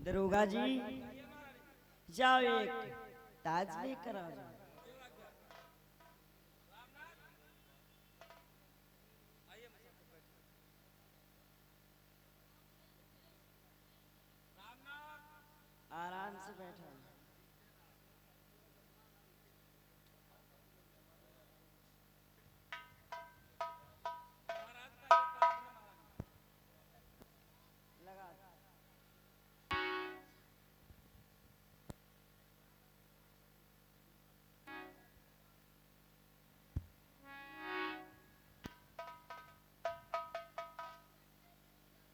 दरोगा जी, जाओ एक ताज लेकर आ जाओ। आराम से बैठा। लगा।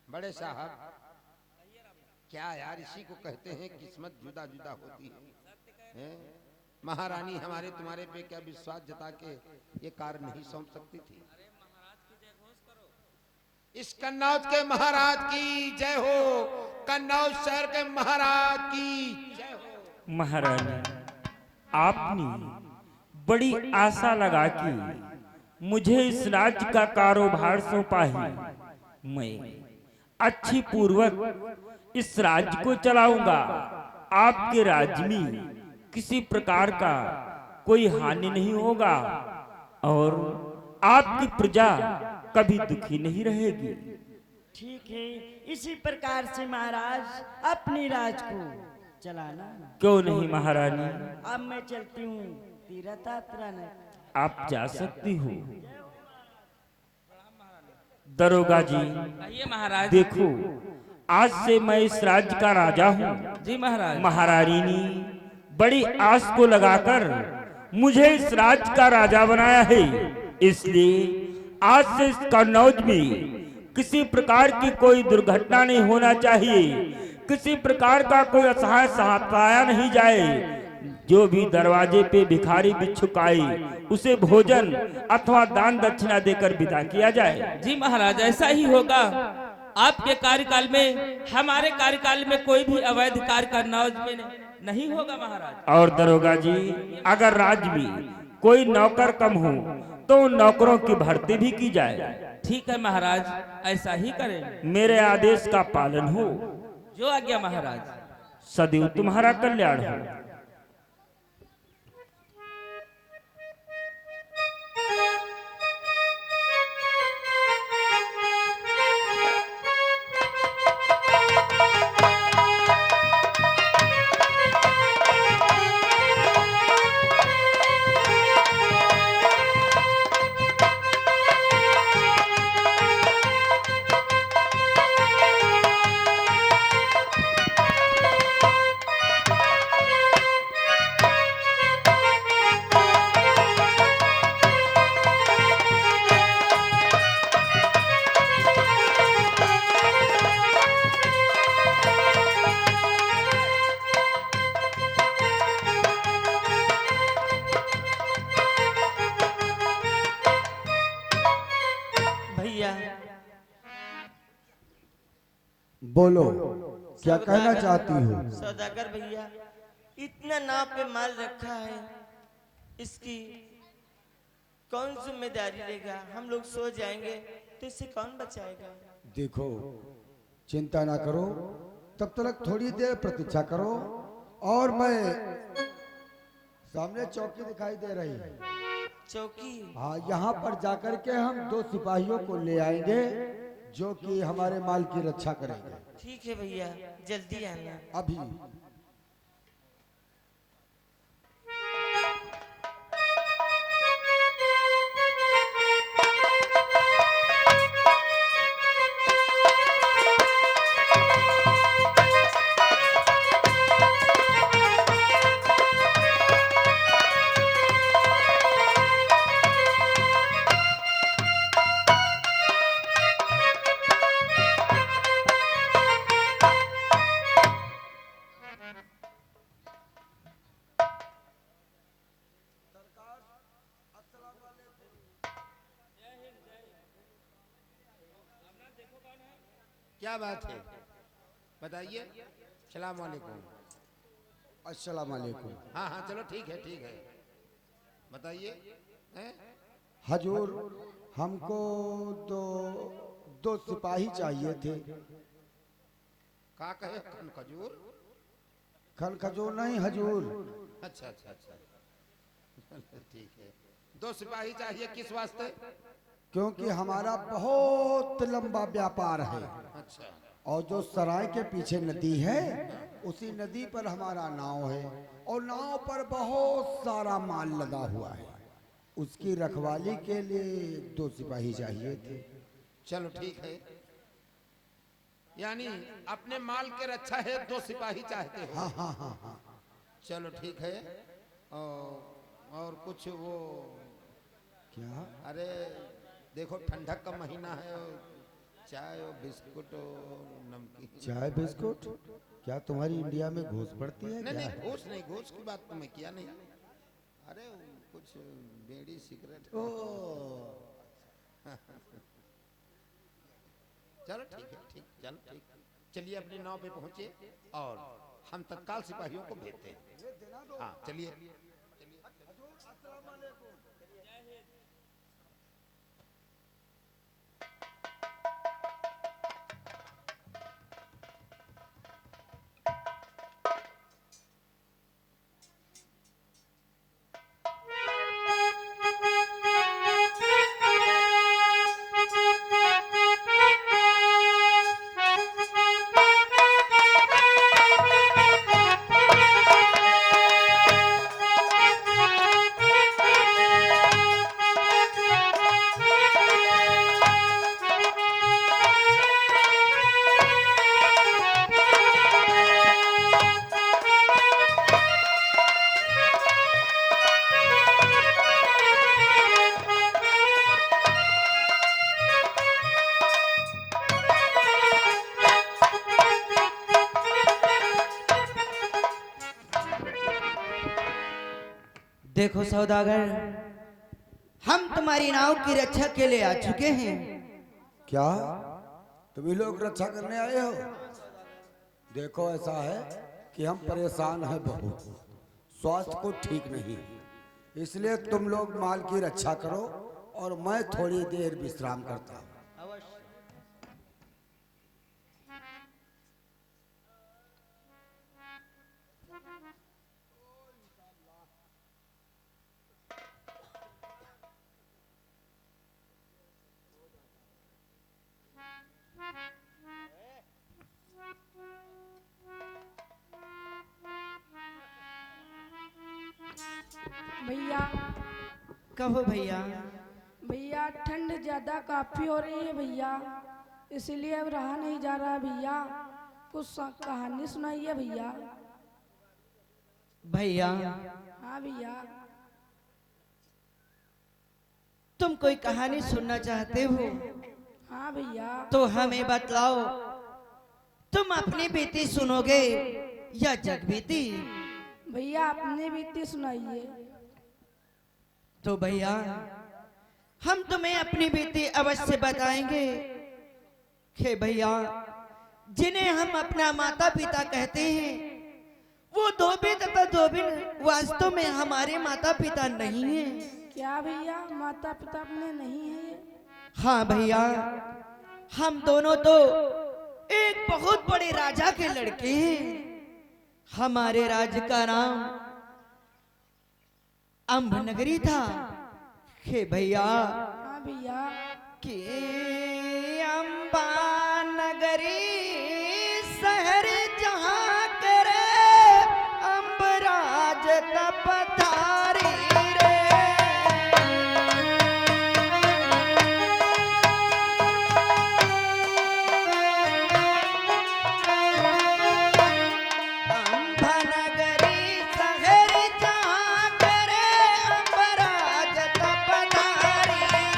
बड़े साहब, क्या यार, इसी को कहते हैं किस्मत जुदा जुदा होती है। महारानी हमारे तुम्हारे पे क्या विश्वास जता के ये कार्य नहीं सौंप सकती थी। इस कन्नौज के महाराज की जय हो। कन्नौज शहर के महाराज की जय हो। महारानी, आपने बड़ी आशा लगा के मुझे इस राज्य का कारोबार सौंपा है। मैं अच्छी पूर्वक इस राज्य को चलाऊंगा। आपके राज्य में किसी प्रकार का कोई हानि नहीं होगा और आपकी प्रजा कभी दुखी नहीं रहेगी। ठीक है, इसी प्रकार से महाराज अपनी राज को चलाना। क्यों नहीं महारानी, अब मैं चलती हूँ तीरथ यात्रा न। आप जा सकती हो। दरोगा जी, कहिए महाराज। देखो, आज से मैं इस राज्य का राजा हूँ। जी महाराज। महारानी ने बड़ी आस को लगाकर मुझे इस राज्य का राजा बनाया है, इसलिए आज से इस कन्नौज में किसी प्रकार की कोई दुर्घटना नहीं होना चाहिए। किसी प्रकार का कोई असहाय सहायता नहीं जाए। जो भी दरवाजे पे भिखारी भिक्षुक आए उसे भोजन अथवा दान दक्षिणा देकर विदा किया जाए। जी महाराज, ऐसा ही होगा। आपके कार्यकाल में, हमारे कार्यकाल में कोई भी अवैध कार्य कन्नौज में नहीं होगा महाराज। और दरोगा जी, अगर राज्य में कोई नौकर कम हो तो उन नौकरों की भर्ती भी की जाए। ठीक है महाराज, ऐसा ही करें। मेरे आदेश का पालन हो। जो आज्ञा महाराज। सदैव तुम्हारा कल्याण हो। भैया, बोलो, क्या कहना चाहती हो? सौदागर भैया, इतना नाव पे माल रखा है, इसकी कौन जिम्मेदारी लेगा? हम लोग सो जाएंगे तो इसे कौन बचाएगा? देखो, चिंता ना करो, तब तक थोड़ी देर प्रतीक्षा करो और मैं सामने चौकी दिखाई दे रही है। चौकी? हाँ, यहाँ पर जाकर के हम 2 सिपाहियों को ले आएंगे जो कि हमारे माल की रक्षा करेंगे। ठीक है भैया, जल्दी आना। अभी क्या बात है, बताइए। सलाम वालेकुम। अस्सलाम वालेकुम। हाँ हाँ, चलो ठीक है ठीक है, बताइए। हैं? हजूर, हमको तो 2 सिपाही चाहिए थे। का कहे खन खजूर? खन खजूर नहीं, हजूर। अच्छा अच्छा अच्छा, ठीक है। 2 सिपाही चाहिए, किस वास्ते? क्योंकि हमारा बहुत लंबा व्यापार है, अच्छा और जो सराय के पीछे नदी है, उसी नदी पर हमारा नाव है, और नाव पर बहुत सारा माल लगा हुआ है। उसकी रखवाली के लिए 2 सिपाही चाहिए थे। चलो ठीक है, यानी अपने माल के रक्षा है 2 सिपाही चाहते हो? हाँ हाँ हाँ हाँ। चलो ठीक है। और कुछ वो क्या? अरे देखो ठंडक का महीना है, और चाय और बिस्कुट और नमकीन। चाय बिस्कुट? क्या तुम्हारी इंडिया में घूस पड़ती है? नहीं क्या नहीं, है? घूस नहीं, घूस की बात तो मैं किया नहीं। अरे कुछ बीड़ी सिगरेट। ओ, चलो ठीक है, ठीक, चलो ठीक। चलिए अपनी नाव पे पहुंचे और हम तत्काल सिपाहियों को भेजते हैं। हाँ चलिए। देखो सौदागर, हम तुम्हारी नाव की रक्षा के लिए आ चुके हैं। क्या तुम ही लोग रक्षा करने आए हो? देखो ऐसा है कि हम परेशान हैं बहुत, स्वास्थ्य को ठीक नहीं, इसलिए तुम लोग माल की रक्षा करो और मैं थोड़ी देर विश्राम करता हूँ। भैया कहो भैया। भैया ठंड ज्यादा काफी हो रही है भैया, इसलिए अब रहा नहीं जा रहा भैया। कुछ कहानी सुनाइए भैया। भैया हाँ भैया। तुम कोई कहानी सुनना चाहते हो हाँ भैया। तो हमें बतलाओ, तुम अपनी बीती सुनोगे या जग बीती? भैया अपनी बीती सुनाइए। तो भैया हम तुम्हें अपनी बीती अवश्य बताएंगे कि भैया जिन्हें हम अपना माता पिता कहते हैं, वो धोबी तथा धोबिन वास्तव में हमारे माता पिता नहीं है। क्या भैया माता पिता अपने नहीं है? हाँ भैया, हम दोनों तो एक बहुत बड़े राजा के लड़के हैं। हमारे राज्य का नाम अंब नगरी था। हे भैया हाँ भैया। कि अंबा नगरी शहर जहाँ करे अम्बराज तपधारी रे। अंबा नगरी शहर जहाँ करे अम्बराज तपधारी रे।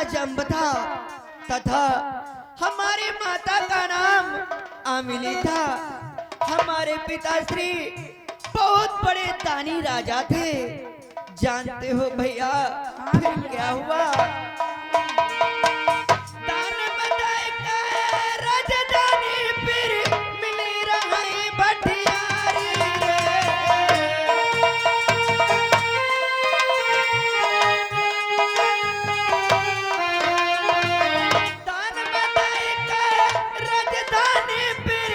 राज अम्ब था तथा हमारे माता का नाम आमिली था। हमारे पिताश्री बहुत बड़े दानी राजा थे। जानते हो भैया फिर क्या हुआ? दान बताए का राजधानी फिर मिली रही भटियारी रे। दान बताए का राजधानी फिर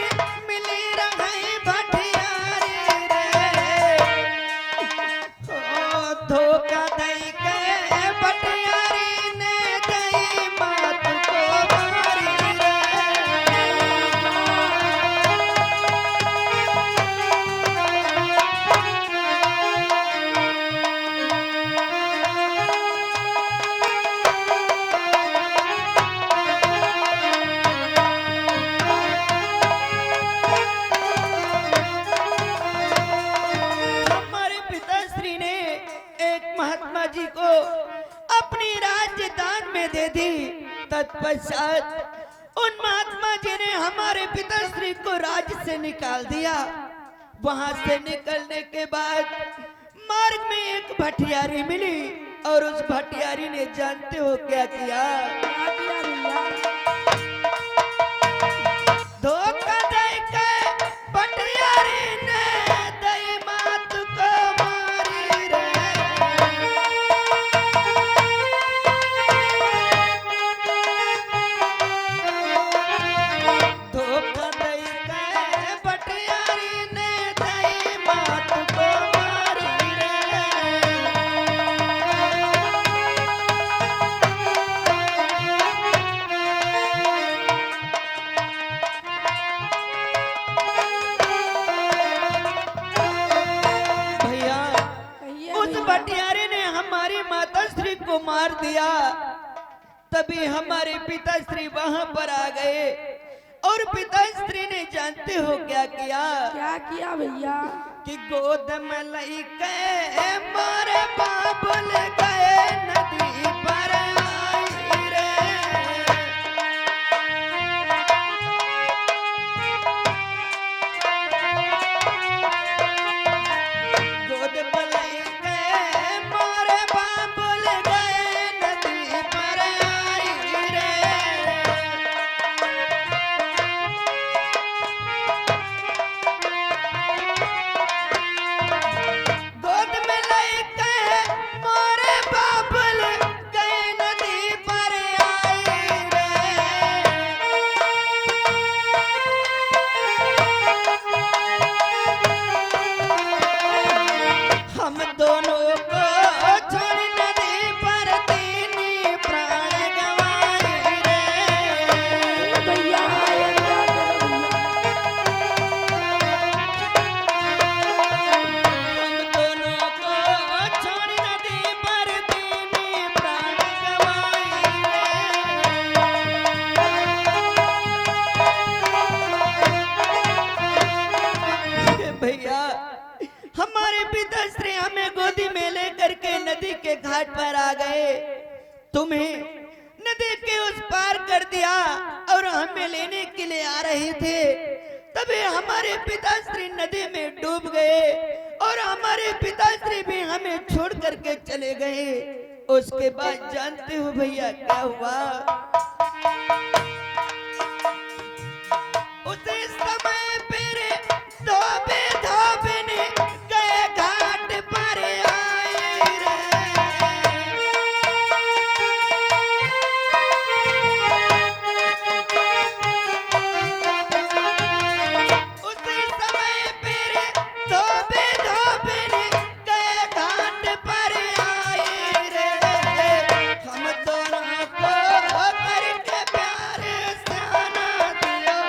मिली रही भटियारी रे। ओ धोखा दई के भटियारी ने दई मात को मारी रे। हमारे पिताश्री ने एक महात्मा जी को अपनी राजदान में दे दी। तत्पश्चात उन महात्मा जी ने हमारे पिताश्री को राज्य से निकाल दिया। वहां से निकलने के बाद मार्ग में एक भटियारी मिली और उस भटियारी ने जानते हो क्या किया? क्या किया भैया? धोखा दे के भटियारी ने दई मात को मारी रे। धोखा दई के भटियारी ने दई मात को मारी रे। भैया कहिए उस भैया। भटियारे ने हमारी माता श्री को मार दिया। तभी हमारे पिताश्री वहां पर आ गए और पिताश्री ने जानते हो क्या किया? क्या किया भैया? कि गोद में लइके मारे बाबुल गए नदी पर आई रे। गोद में लइके मारे बाबुल गए नदी पर आई रे। गोद में लइके मारे बाबुल गए नदी पर आई रे। हम दोनों को छोड़ नदी पर तीन प्राण गंवाई रे। भैया ये क्या करो भैया? हम दोनों को छोड़ नदी पर तीन प्राण गंवाई रे। भैया हमारे पिताश्री हमें गोदी में लेकर के नदी के घाट पर आ गए। तुम्हें नदी के उस पार कर दिया और हमें लेने के लिए आ रहे थे। तभी हमारे पिताश्री नदी में डूब गए और हमारे पिताश्री भी हमें छोड़ करके चले गए। उसके बाद जानते हो भैया क्या हुआ? उसी समय फिर धोबे धोबने गए घाट पर आई रे। उसी समय फिर धोबे धोबने गए घाट पर आई रे। हम दोनों को करके प्यार सियाना दियो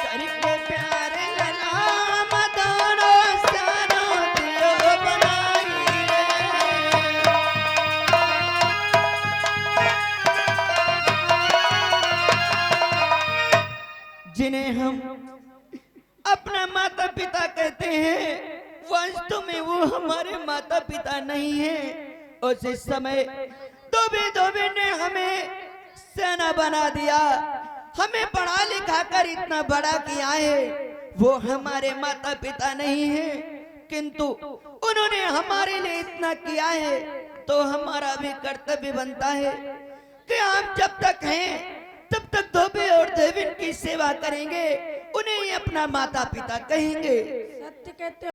करके प्यार लला हम दोनों सियाना दियो बनाई रे। जिन्हें हम अपना माता पिता कहते हैं, वास्तव में वो हमारे माता पिता नहीं है। उस समय धोबी धोबी ने हमें सेना बना दिया, हमें पढ़ा लिखा कर इतना बड़ा किया है। वो हमारे माता पिता नहीं है, किंतु उन्होंने हमारे लिए इतना किया है, तो हमारा भी कर्तव्य बनता है कि हम जब तक हैं तब तक धोबी और देवीन की सेवा करेंगे, उन्हें ही अपना माता पिता कहेंगे। सत्य कहते